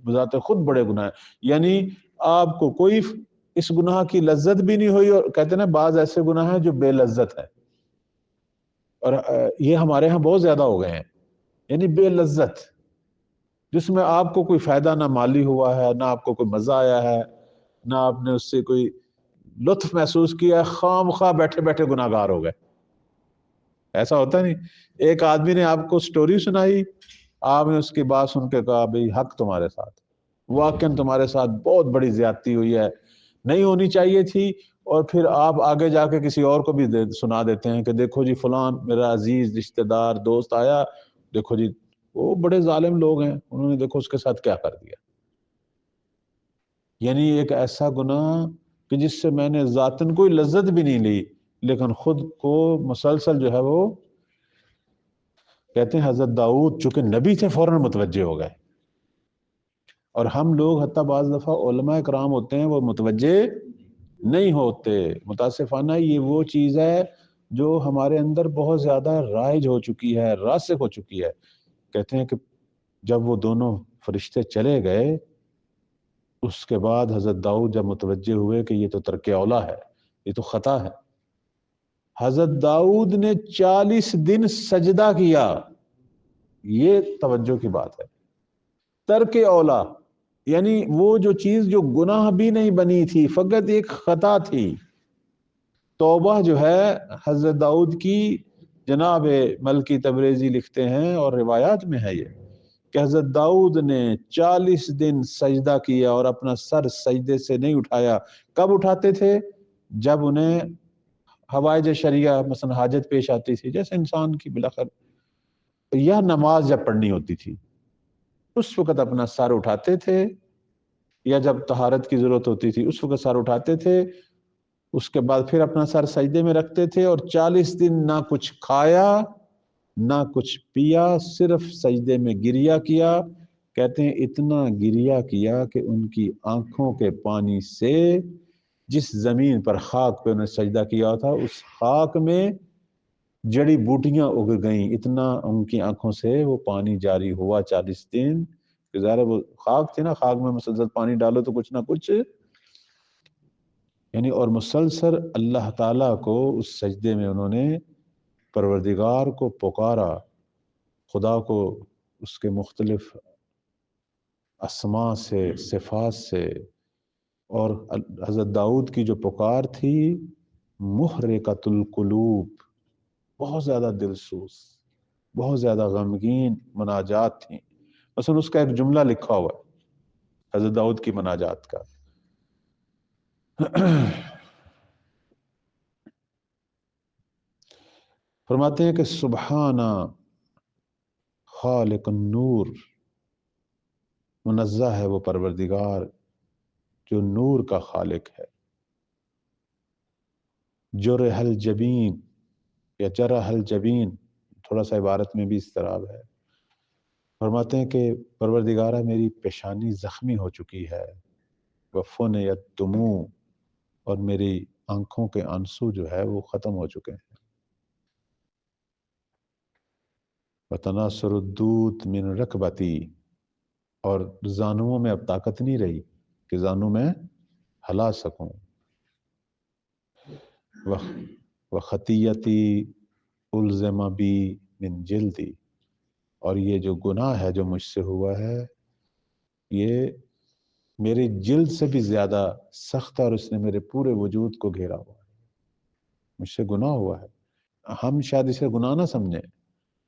A: بذات خود بڑے گناہ ہیں. یعنی آپ کو کوئی اس گناہ کی لذت بھی نہیں ہوئی، اور کہتے ہیں نا بعض ایسے گناہ ہیں جو بے لذت ہے، اور یہ ہمارے ہاں بہت زیادہ ہو گئے ہیں. یعنی بے لذت، جس میں آپ کو کوئی فائدہ نہ مالی ہوا ہے، نہ آپ کو کوئی مزہ آیا ہے، نہ آپ نے اس سے کوئی لطف محسوس کیا ہے، خام خواہ بیٹھے بیٹھے گناہ گار ہو گئے. ایسا ہوتا نہیں. ایک آدمی نے آپ کو سٹوری سنائی، آپ نے اس کی بات سن کے کہا بھئی حق تمہارے ساتھ، واقعاً تمہارے ساتھ بہت بڑی زیادتی ہوئی ہے، نہیں ہونی چاہیے تھی. اور پھر آپ آگے جا کے کسی اور کو بھی سنا دیتے ہیں کہ دیکھو جی فلان میرا عزیز رشتہ دار دوست آیا، دیکھو جی وہ بڑے ظالم لوگ ہیں، انہوں نے دیکھو اس کے ساتھ کیا کر دیا. یعنی ایک ایسا گناہ کہ جس سے میں نے ذاتاً کوئی لذت بھی نہیں لی، لیکن خود کو مسلسل جو ہے وہ کہتے ہیں حضرت داؤد چونکہ نبی تھے فوراً متوجہ ہو گئے. اور ہم لوگ حتیٰ بعض دفعہ علماء کرام ہوتے ہیں وہ متوجہ نہیں ہوتے. متاسفانہ یہ وہ چیز ہے جو ہمارے اندر بہت زیادہ رائج ہو چکی ہے، راسخ ہو چکی ہے. کہتے ہیں کہ جب وہ دونوں فرشتے چلے گئے، اس کے بعد حضرت داؤد جب متوجہ ہوئے کہ یہ تو ترک اولا ہے، یہ تو خطا ہے، حضرت داؤد نے 40 دن سجدہ کیا. یہ توجہ کی بات ہے. ترک اولا یعنی وہ جو چیز جو گناہ بھی نہیں بنی تھی، فقط ایک خطا تھی. توبہ جو ہے حضرت داؤد کی، جناب ملکی تبریزی لکھتے ہیں اور روایات میں ہے یہ کہ حضرت داؤد نے 40 دن سجدہ کیا اور اپنا سر سجدے سے نہیں اٹھایا. کب اٹھاتے تھے؟ جب انہیں حوائج شریعہ مثلا حاجت پیش آتی تھی، جیسے انسان کی بلاخر، یا نماز جب پڑھنی ہوتی تھی اس وقت اپنا سر اٹھاتے تھے، یا جب طہارت کی ضرورت ہوتی تھی اس وقت سر اٹھاتے تھے. اس کے بعد پھر اپنا سر سجدے میں رکھتے تھے اور 40 دن نہ کچھ کھایا نہ کچھ پیا، صرف سجدے میں گریہ کیا. کہتے ہیں اتنا گریہ کیا کہ ان کی آنکھوں کے پانی سے جس زمین پر خاک پہ انہیں سجدہ کیا تھا اس خاک میں جڑی بوٹیاں اگ گئیں. اتنا ان کی آنکھوں سے وہ پانی جاری ہوا 40 دن. ظاہر وہ خاک تھی نا، خاک میں مسلسل پانی ڈالو تو کچھ نہ کچھ یعنی. اور مسلسل اللہ تعالیٰ کو اس سجدے میں انہوں نے پروردگار کو پکارا، خدا کو اس کے مختلف اسماء سے، صفات سے. اور حضرت داؤد کی جو پکار تھی محرقۃ القلوب، بہت زیادہ دلسوز، بہت زیادہ غمگین مناجات تھیں. مثلا اس کا ایک جملہ لکھا ہوا ہے حضرت داؤد کی مناجات کا. فرماتے ہیں کہ سبحانہ خالق النور، منزہ ہے وہ پروردگار جو نور کا خالق ہے. جرح الجبین یا جرح الجبین، تھوڑا سا عبارت میں بھی اضطراب ہے. فرماتے ہیں کہ پروردگارہ میری پیشانی زخمی ہو چکی ہے، وفنیت دموع، اور میری آنکھوں کے آنسو جو ہے وہ ختم ہو چکے ہیں. وتناثر الدود من رکبتی، اور زانوؤں میں اب طاقت نہیں رہی کہ زانو میں ہلا سکوں. وخطیتی الزم بی من جلدی، اور یہ جو گناہ ہے جو مجھ سے ہوا ہے یہ میری جلد سے بھی زیادہ سخت ہے، اور اس نے میرے پورے وجود کو گھیرا ہوا ہے. مجھ سے گناہ ہوا ہے. ہم شاید اسے گناہ نہ سمجھیں،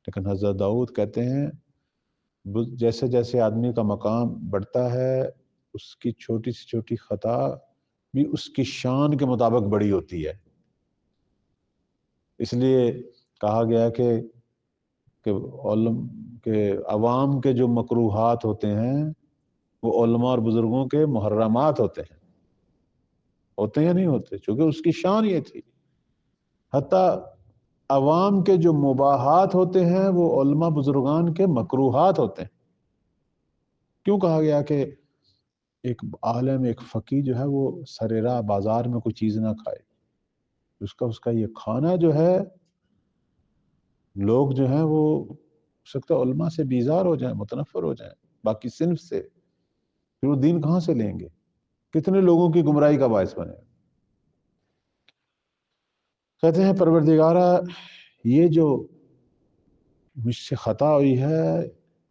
A: لیکن حضرت داؤد کہتے ہیں جیسے جیسے آدمی کا مقام بڑھتا ہے اس کی چھوٹی سی چھوٹی خطا بھی اس کی شان کے مطابق بڑی ہوتی ہے. اس لیے کہا گیا کہ عوام کے جو مکروہات ہوتے ہیں وہ علماء اور بزرگوں کے محرمات ہوتے ہیں یا نہیں ہوتے، چونکہ اس کی شان یہ تھی. حتیٰ عوام کے جو مباحات ہوتے ہیں وہ علماء بزرگان کے مکروہات ہوتے ہیں. کیوں کہا گیا کہ ایک عالم، ایک فقیہ جو ہے وہ سریرا بازار میں کوئی چیز نہ کھائے، اس کا یہ کھانا جو ہے لوگ جو ہیں وہ ہو سکتا ہے علماء سے بیزار ہو جائیں، متنفر ہو جائیں باقی صنف سے، پھر وہ دین کہاں سے لیں گے؟ کتنے لوگوں کی گمراہی کا باعث بنے. کہتے ہیں پروردگارہ یہ جو مجھ سے خطا ہوئی ہے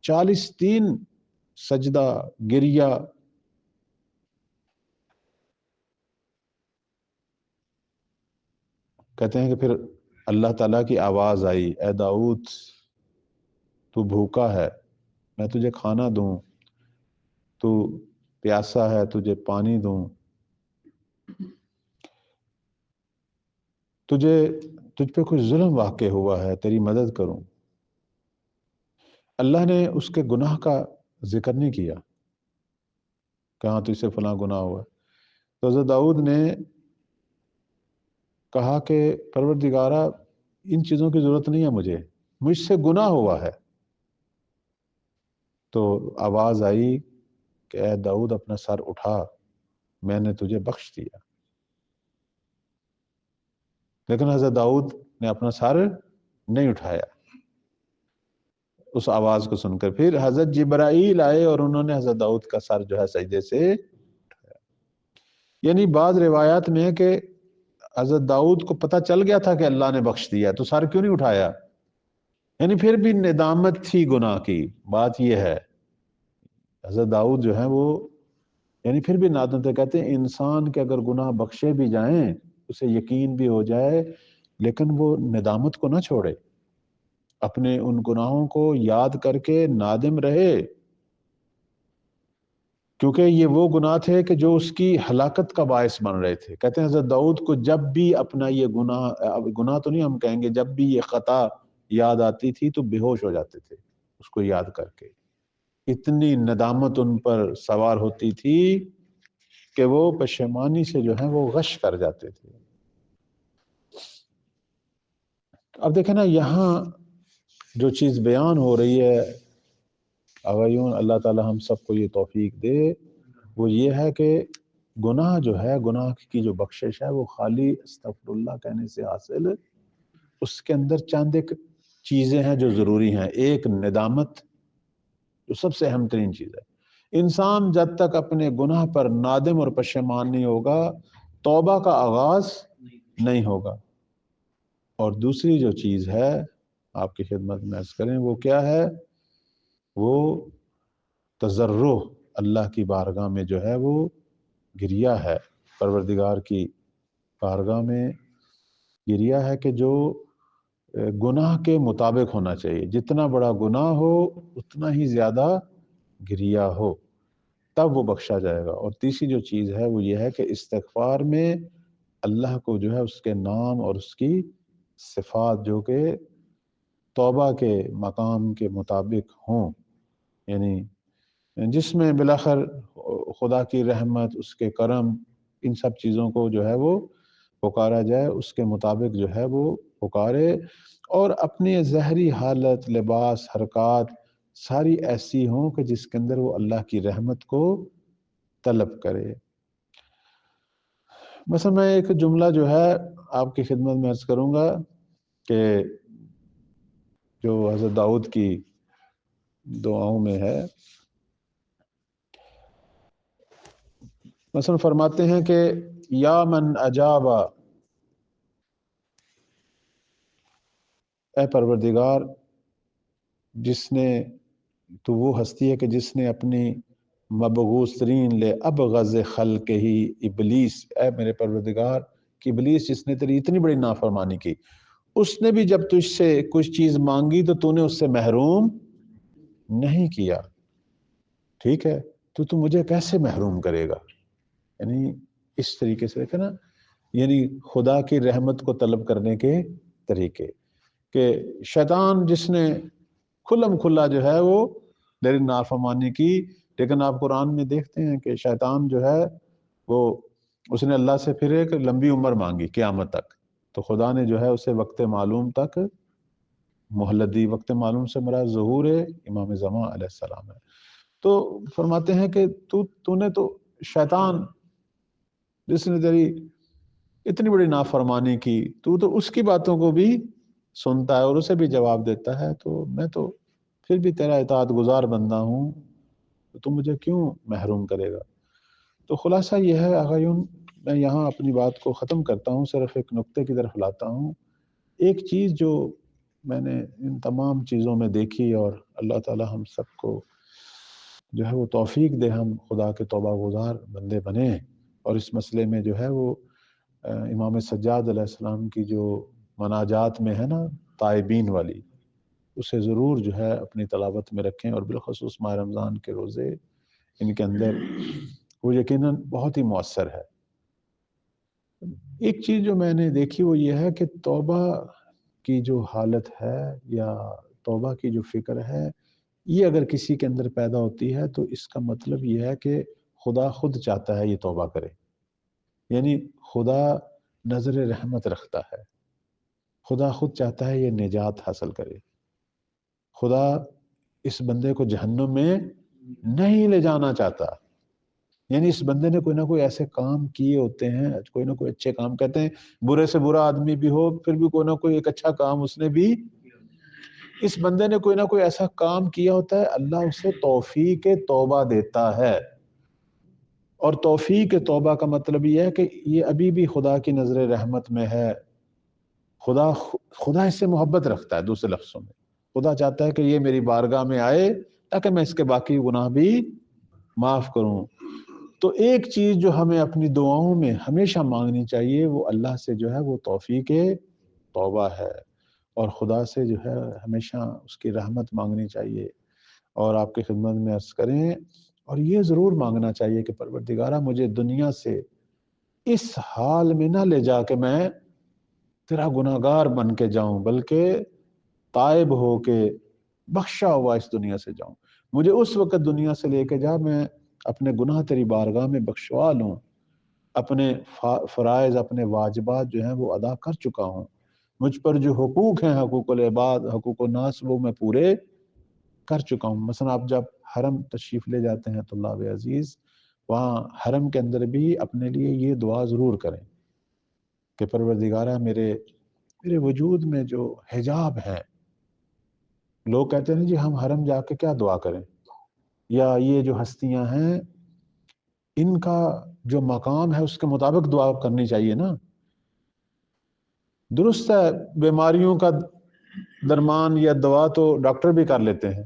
A: 40 دن سجدہ گریہ، کہتے ہیں کہ پھر اللہ تعالیٰ کی آواز آئی، اے داؤد تو بھوکا ہے، میں تجھے کھانا دوں، تو پیاسا ہے تجھے پانی دوں، تجھ پہ کچھ ظلم واقع ہوا ہے تیری مدد کروں. اللہ نے اس کے گناہ کا ذکر نہیں کیا کہ ہاں تجھ سے فلاں گناہ ہوا. تو حضرت داؤد نے کہا کہ پروردگارہ ان چیزوں کی ضرورت نہیں ہے مجھ سے گناہ ہوا ہے. تو آواز آئی کہ اے داؤد اپنا سر اٹھا، میں نے تجھے بخش دیا. لیکن حضرت داؤد نے اپنا سر نہیں اٹھایا اس آواز کو سن کر. پھر حضرت جبرائیل آئے اور انہوں نے حضرت داؤد کا سر جو ہے سجدے سے اٹھایا. یعنی بعض روایات میں ہے کہ حضرت داؤد کو پتہ چل گیا تھا کہ اللہ نے بخش دیا، تو سر کیوں نہیں اٹھایا؟ یعنی پھر بھی ندامت تھی گناہ کی. بات یہ ہے حضرت داؤد جو ہے وہ یعنی پھر بھی نادمت. کہتے ہیں انسان کے اگر گناہ بخشے بھی جائیں، اسے یقین بھی ہو جائے، لیکن وہ ندامت کو نہ چھوڑے، اپنے ان گناہوں کو یاد کر کے نادم رہے، کیونکہ یہ وہ گناہ تھے کہ جو اس کی ہلاکت کا باعث بن رہے تھے. کہتے ہیں حضرت داؤد کو جب بھی اپنا یہ گناہ تو نہیں ہم کہیں گے، جب بھی یہ خطا یاد آتی تھی تو بے ہوش ہو جاتے تھے اس کو یاد کر کے. اتنی ندامت ان پر سوار ہوتی تھی کہ وہ پشیمانی سے جو ہے وہ غش کر جاتے تھے. اب دیکھیں نا یہاں جو چیز بیان ہو رہی ہے اغیون، اللہ تعالی ہم سب کو یہ توفیق دے، وہ یہ ہے کہ گناہ جو ہے، گناہ کی جو بخشش ہے وہ خالی استغفر اللہ کہنے سے حاصل، اس کے اندر چند ایک چیزیں ہیں جو ضروری ہیں. ایک ندامت جو سب سے اہم ترین چیز ہے. انسان جب تک اپنے گناہ پر نادم اور پشیمان نہیں ہوگا، توبہ کا آغاز نہیں ہوگا. اور دوسری جو چیز ہے آپ کی خدمت میں عرض کریں وہ کیا ہے؟ وہ تضرع اللہ کی بارگاہ میں جو ہے وہ گریہ ہے، پروردگار کی بارگاہ میں گریہ ہے کہ جو گناہ کے مطابق ہونا چاہیے. جتنا بڑا گناہ ہو اتنا ہی زیادہ گریہ ہو، تب وہ بخشا جائے گا. اور تیسری جو چیز ہے وہ یہ ہے کہ استغفار میں اللہ کو جو ہے اس کے نام اور اس کی صفات جو کہ توبہ کے مقام کے مطابق ہوں، یعنی جس میں بالآخر خدا کی رحمت، اس کے کرم، ان سب چیزوں کو جو ہے وہ پکارا جائے، اس کے مطابق جو ہے وہ پکارے، اور اپنی ظاہری حالت، لباس، حرکات ساری ایسی ہوں کہ جس کے اندر وہ اللہ کی رحمت کو طلب کرے. مثلا میں ایک جملہ جو ہے آپ کی خدمت میں عرض کروں گا کہ جو حضرت داؤد کی دعاؤں میں ہے. مثلا فرماتے ہیں کہ یا من اجاب، اے پروردگار جس نے، تو وہ ہستی ہے کہ جس نے اپنی مبغوث ترین لے ابغض خلق ہی ابلیس، اے میرے پروردگار کہ ابلیس جس نے تیری اتنی بڑی نافرمانی کی، اس نے بھی جب تجھ سے کچھ چیز مانگی تو تو نے اس سے محروم نہیں کیا. ٹھیک ہے، تو مجھے کیسے محروم کرے گا؟ یعنی اس طریقے سے دیکھیں نا، یعنی خدا کی رحمت کو طلب کرنے کے طریقے، کہ شیطان جس نے کھلم کھلا جو ہے وہ میری نافرمانی کی، لیکن آپ قرآن میں دیکھتے ہیں کہ شیطان جو ہے وہ اس نے اللہ سے پھر ایک لمبی عمر مانگی قیامت تک، تو خدا نے جو ہے اسے وقت معلوم تک مہلت دی۔ وقت معلوم سے مراد ظہور امام زمان علیہ السلام ہے۔ تو فرماتے ہیں کہ تو نے تو شیطان جس نے تیری اتنی بڑی نافرمانی کی، تو اس کی باتوں کو بھی سنتا ہے اور اسے بھی جواب دیتا ہے، تو میں تو پھر بھی تیرا اطاعت گزار بندہ ہوں، تو مجھے کیوں محروم کرے گا؟ تو خلاصہ یہ ہے آغایون، میں یہاں اپنی بات کو ختم کرتا ہوں، صرف ایک نقطے کی طرف لاتا ہوں۔ ایک چیز جو میں نے ان تمام چیزوں میں دیکھی، اور اللہ تعالی ہم سب کو جو ہے وہ توفیق دے، ہم خدا کے توبہ گزار بندے بنے، اور اس مسئلے میں جو ہے وہ امام سجاد علیہ السلام کی جو مناجات میں ہے نا تائبین والی، اسے ضرور جو ہے اپنی تلاوت میں رکھیں، اور بالخصوص ماہ رمضان کے روزے ان کے اندر وہ یقیناً بہت ہی مؤثر ہے۔ ایک چیز جو میں نے دیکھی وہ یہ ہے کہ توبہ کی جو حالت ہے یا توبہ کی جو فکر ہے، یہ اگر کسی کے اندر پیدا ہوتی ہے تو اس کا مطلب یہ ہے کہ خدا خود چاہتا ہے یہ توبہ کرے، یعنی خدا نظر رحمت رکھتا ہے، خدا خود چاہتا ہے یہ نجات حاصل کرے، خدا اس بندے کو جہنم میں نہیں لے جانا چاہتا، یعنی اس بندے نے کوئی نہ کوئی ایسے کام کیے ہوتے ہیں، کوئی نہ کوئی اچھے کام، کہتے ہیں برے سے برا آدمی بھی ہو پھر بھی کوئی نہ کوئی ایک اچھا کام اس نے بھی، اس بندے نے کوئی نہ کوئی ایسا کام کیا ہوتا ہے، اللہ اسے توفیق توبہ دیتا ہے، اور توفیق توبہ کا مطلب یہ ہے کہ یہ ابھی بھی خدا کی نظر رحمت میں ہے، خدا اس سے محبت رکھتا ہے، دوسرے لفظوں میں خدا چاہتا ہے کہ یہ میری بارگاہ میں آئے تاکہ میں اس کے باقی گناہ بھی معاف کروں۔ تو ایک چیز جو ہمیں اپنی دعاؤں میں ہمیشہ مانگنی چاہیے وہ اللہ سے جو ہے وہ توفیق توبہ ہے، اور خدا سے جو ہے ہمیشہ اس کی رحمت مانگنی چاہیے، اور آپ کی خدمت میں عرض کریں اور یہ ضرور مانگنا چاہیے کہ پروردگارہ مجھے دنیا سے اس حال میں نہ لے جا کہ میں تیرا گناہگار بن کے جاؤں، بلکہ تائب ہو کے بخشا ہوا اس دنیا سے جاؤں، مجھے اس وقت دنیا سے لے کے جا میں اپنے گناہ تیری بارگاہ میں بخشوا لوں، اپنے فرائض اپنے واجبات جو ہیں وہ ادا کر چکا ہوں، مجھ پر جو حقوق ہیں حقوق العباد حقوق الناس وہ میں پورے کر چکا ہوں۔ مثلا آپ جب حرم تشریف لے جاتے ہیں طلاب عزیز، وہاں حرم کے اندر بھی اپنے لیے یہ دعا ضرور کریں کہ پروردگارہ میرے وجود میں جو حجاب ہے، لوگ کہتے ہیں جی ہم حرم جا کے کیا دعا کریں، یا یہ جو ہستیاں ہیں ان کا جو مقام ہے اس کے مطابق دعا کرنی چاہیے نا، درست ہے بیماریوں کا درمان یا دوا تو ڈاکٹر بھی کر لیتے ہیں،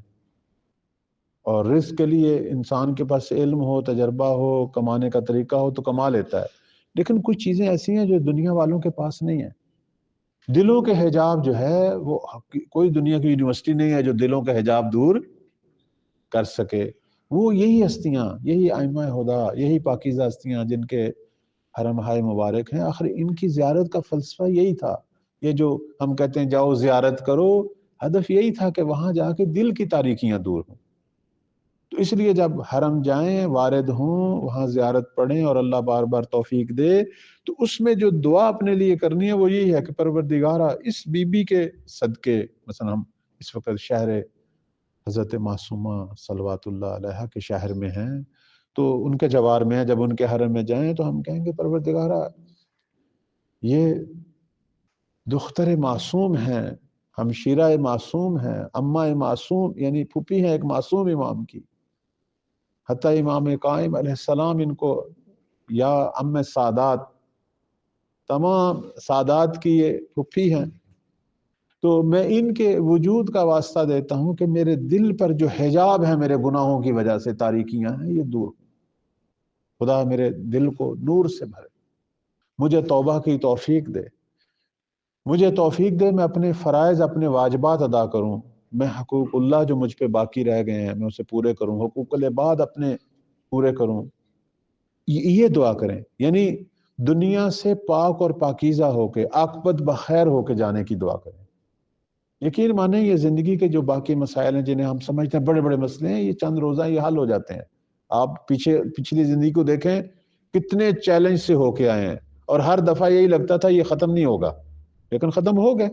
A: اور رزق کے لیے انسان کے پاس علم ہو تجربہ ہو کمانے کا طریقہ ہو تو کما لیتا ہے، لیکن کچھ چیزیں ایسی ہیں جو دنیا والوں کے پاس نہیں ہیں۔ دلوں کے حجاب جو ہے وہ کوئی دنیا کی یونیورسٹی نہیں ہے جو دلوں کے حجاب دور کر سکے، وہ یہی ہستیاں، یہی ائمہ ہدیٰ، یہی پاکیزہ ہستیاں جن کے حرم ہائے مبارک ہیں، آخر ان کی زیارت کا فلسفہ یہی تھا، یہ جو ہم کہتے ہیں جاؤ زیارت کرو، ہدف یہی تھا کہ وہاں جا کے دل کی تاریکیاں دور ہوں، تو اس لیے جب حرم جائیں وارد ہوں وہاں زیارت پڑھیں اور اللہ بار بار توفیق دے، تو اس میں جو دعا اپنے لیے کرنی ہے وہ یہی ہے کہ پروردگارہ اس بی بی کے صدقے، مثلا ہم اس وقت شہر حضرت معصومہ صلوات اللہ علیہا کے شہر میں ہیں، تو ان کے جوار میں ہیں، جب ان کے حرم میں جائیں تو ہم کہیں گے پروردگارہ یہ دختر معصوم ہیں، ہمشیرہ معصوم ہیں، اماں معصوم یعنی پھوپھی ہیں ایک معصوم امام کی، حتیٰ امام قائم علیہ السلام ان کو یا ام سادات، تمام سادات کی یہ پھوپھی ہیں، تو میں ان کے وجود کا واسطہ دیتا ہوں کہ میرے دل پر جو حجاب ہے میرے گناہوں کی وجہ سے تاریکیاں ہیں یہ دور، خدا میرے دل کو نور سے بھرے، مجھے توبہ کی توفیق دے، مجھے توفیق دے میں اپنے فرائض اپنے واجبات ادا کروں، میں حقوق اللہ جو مجھ پہ باقی رہ گئے ہیں میں اسے پورے کروں، حقوق العباد اپنے پورے کروں، یہ دعا کریں، یعنی دنیا سے پاک اور پاکیزہ ہو کے عاقبت بخیر ہو کے جانے کی دعا کریں۔ یقین مانیں یہ زندگی کے جو باقی مسائل ہیں جنہیں ہم سمجھتے ہیں بڑے بڑے مسئلے ہیں، یہ چند روزہ یہ حل ہو جاتے ہیں۔ آپ پچھلی زندگی کو دیکھیں، کتنے چیلنج سے ہو کے آئے ہیں، اور ہر دفعہ یہی لگتا تھا یہ ختم نہیں ہوگا، لیکن ختم ہو گئے۔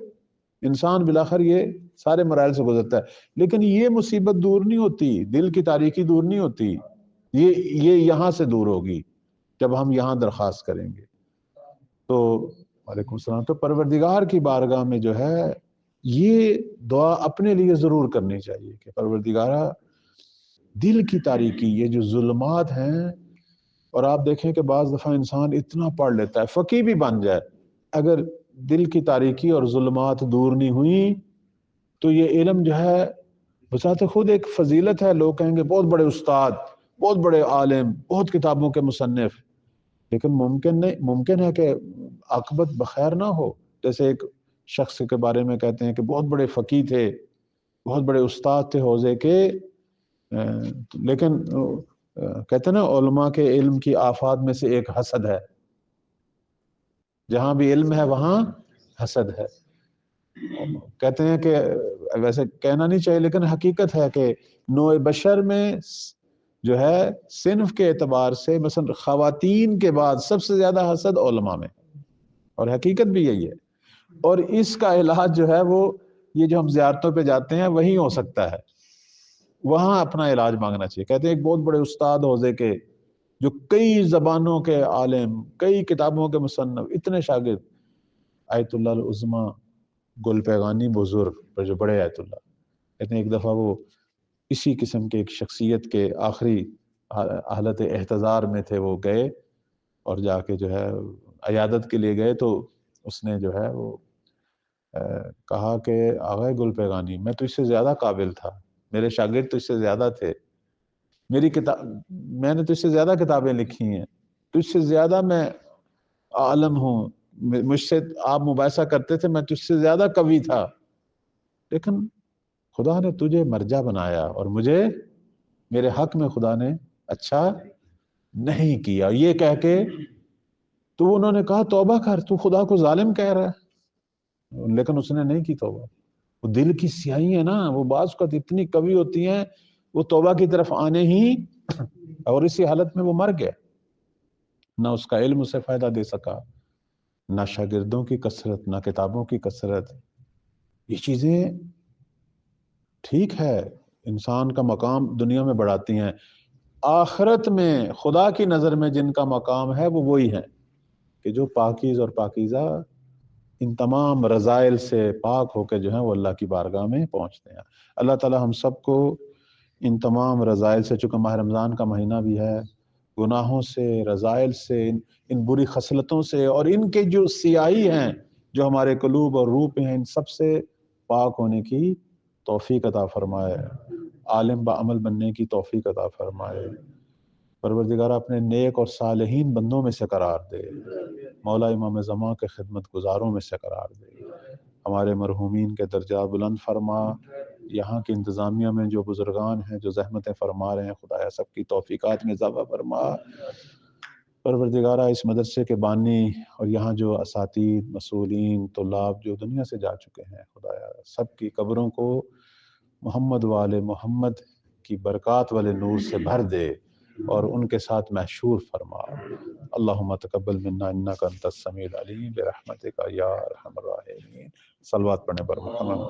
A: انسان بالآخر یہ سارے مراحل سے گزرتا ہے، لیکن یہ مصیبت دور نہیں ہوتی، دل کی تاریکی دور نہیں ہوتی، یہ یہاں سے دور ہوگی جب ہم یہاں درخواست کریں گے۔ تو وعلیکم السلام۔ تو پروردگار کی بارگاہ میں جو ہے یہ دعا اپنے لیے ضرور کرنی چاہیے کہ پروردگارہ دل کی تاریکی، یہ جو ظلمات ہیں، اور آپ دیکھیں کہ بعض دفعہ انسان اتنا پڑھ لیتا ہے، فقیہ بھی بن جائے، اگر دل کی تاریکی اور ظلمات دور نہیں ہوئی تو یہ علم جو ہے بذات خود ایک فضیلت ہے۔ لوگ کہیں گے بہت بڑے استاد، بہت بڑے عالم، بہت کتابوں کے مصنف، لیکن ممکن ہے کہ عاقبت بخیر نہ ہو۔ جیسے ایک شخص کے بارے میں کہتے ہیں کہ بہت بڑے فقیہ تھے، بہت بڑے استاد تھے حوزے کے، لیکن کہتے ہیں نا علماء کے علم کی آفات میں سے ایک حسد ہے، جہاں بھی علم ہے وہاں حسد ہے۔ کہتے ہیں کہ ویسے کہنا نہیں چاہیے لیکن حقیقت ہے کہ نوع بشر میں جو ہے صنف کے اعتبار سے مثلا خواتین کے بعد سب سے زیادہ حسد علماء میں، اور حقیقت بھی یہی ہے۔ اور اس کا علاج جو ہے وہ یہ جو ہم زیارتوں پہ جاتے ہیں وہی ہو سکتا ہے، وہاں اپنا علاج مانگنا چاہیے۔ کہتے ہیں ایک بہت بڑے استاد حوزے کے جو کئی زبانوں کے عالم، کئی کتابوں کے مصنف، اتنے شاگرد، آیت اللہ العظمیٰ گل پیغانی بزرگ جو بڑے آیت اللہ، کہتے ہیں ایک دفعہ وہ اسی قسم کے ایک شخصیت کے آخری حالت احتضار میں تھے، وہ گئے اور جا کے جو ہے عیادت کے لیے گئے، تو اس نے جو ہے وہ کہا کہ آغا گل پیغانی میں تو اس سے زیادہ قابل تھا، میرے شاگرد تو اس سے زیادہ تھے، میں نے تو اس سے زیادہ کتابیں لکھی ہیں، تو اس سے زیادہ میں عالم ہوں، مجھ سے آپ مباحثہ کرتے تھے، میں تو اس سے زیادہ قوی تھا، لیکن خدا نے تجھے مرجع بنایا اور مجھے میرے حق میں خدا نے اچھا نہیں کیا۔ یہ کہہ کے تو انہوں نے کہا توبہ کر، تو خدا کو ظالم کہہ رہا ہے، لیکن اس نے نہیں کی توبہ۔ وہ دل کی سیاہی ہے نا، وہ بعض اوقات اتنی قوی ہوتی ہیں، وہ توبہ کی طرف آنے ہی، اور اسی حالت میں وہ مر گیا، نہ اس کا علم اسے فائدہ دے سکا، نہ شاگردوں کی کثرت، نہ کتابوں کی کثرت۔ یہ چیزیں ٹھیک ہے انسان کا مقام دنیا میں بڑھاتی ہیں، آخرت میں خدا کی نظر میں جن کا مقام ہے وہ وہی ہیں کہ جو پاکیز اور پاکیزہ ان تمام رذائل سے پاک ہو کے جو ہیں وہ اللہ کی بارگاہ میں پہنچتے ہیں۔ اللہ تعالی ہم سب کو ان تمام رذائل سے، چونکہ ماہ رمضان کا مہینہ بھی ہے، گناہوں سے، رذائل سے، ان بری خصلتوں سے، اور ان کے جو سیاہی ہیں جو ہمارے قلوب اور روح پہ ہیں، ان سب سے پاک ہونے کی توفیق عطا فرمائے، عالم با عمل بننے کی توفیق عطا فرمائے۔ پروردگار اپنے نیک اور صالحین بندوں میں سے قرار دے، مولا امام زمان کے خدمت گزاروں میں سے قرار دے، ہمارے مرحومین کے درجات بلند فرما، یہاں کی انتظامیہ میں جو بزرگان ہیں جو زحمتیں فرما رہے ہیں، خدایا سب کی توفیقات میں اضافہ فرما۔ پروردگارہ اس مدرسے کے بانی اور یہاں جو اساتید، مسئولین، طلاب جو دنیا سے جا چکے ہیں، خدایا سب کی قبروں کو محمد والے محمد کی برکات والے نور سے بھر دے اور ان کے ساتھ محشور فرما۔ اللہم تقبل منا انک انت السمیع العلیم برحمتک یا ارحم الراحمین۔ صلوات پڑھنے پر محمد